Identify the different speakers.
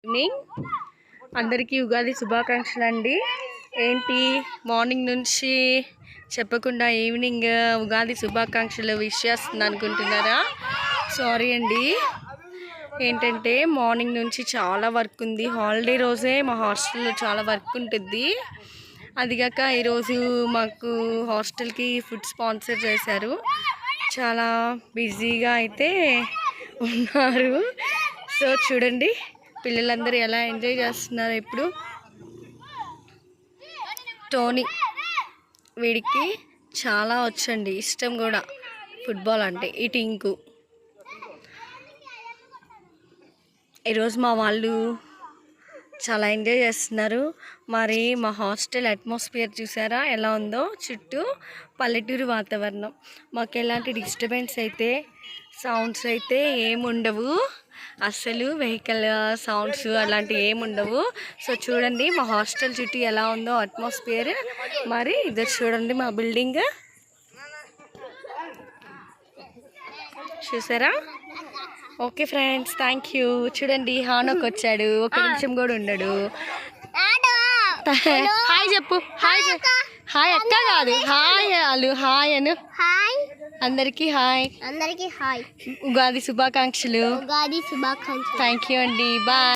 Speaker 1: Evening అందరికీ ఉగాది శుభాకాంక్షలు అండి. ఏంటి మార్నింగ్ నుంచి చెప్పకుండా ఈవినింగ్ ఉగాది శుభాకాంక్షలు విష్ చేస్తుంది అనుకుంటున్నారా? సారీ అండి. ఏంటంటే మార్నింగ్ నుంచి చాలా వర్క్ ఉంది. హాలిడే రోజే మా హాస్టల్లో చాలా వర్క్ ఉంటుంది. అదిగాక ఈరోజు మాకు హాస్టల్కి ఫుడ్ స్పాన్సర్ చేశారు. చాలా బిజీగా అయితే ఉన్నారు. సో చూడండి పిల్లలందరూ ఎలా ఎంజాయ్ చేస్తున్నారు. ఇప్పుడు టోనీ వీడికి చాలా వచ్చండి, ఇష్టం కూడా ఫుట్బాల్ అంటే. ఈ టింకు ఈరోజు మా వాళ్ళు చాలా ఎంజాయ్ చేస్తున్నారు. మరి మా హాస్టల్ అట్మాస్ఫియర్ చూసారా ఎలా ఉందో? చుట్టూ పల్లెటూరు వాతావరణం. మాకు ఎలాంటి డిస్టర్బెన్స్ అయితే సౌండ్స్ అయితే ఏముండవు అసలు. వెహికల్ సౌండ్స్ అలాంటివి ఏముండవు. సో చూడండి మా హాస్టల్ చుట్టూ ఎలా ఉందో అట్మాస్ఫియర్. మరి ఇది చూడండి మా బిల్డింగ్ చూసారా? Okay friends, thank you. చూడండి హానోక్ వచ్చాడు, ఒక నిమిషం కూడా ఉండడు. హాయ్ చెప్పు. హాయ్ హాయ్ అక్క కాదు, హాయ్ అలు. హాయ్ అను. హాయ్ అందరికీ. హాయ్ అందరికీ. హాయ్. ఉగాది శుభాకాంక్షలు. ఉగాది శుభాకాంక్షలు. థ్యాంక్ యూ అండి. బాయ్.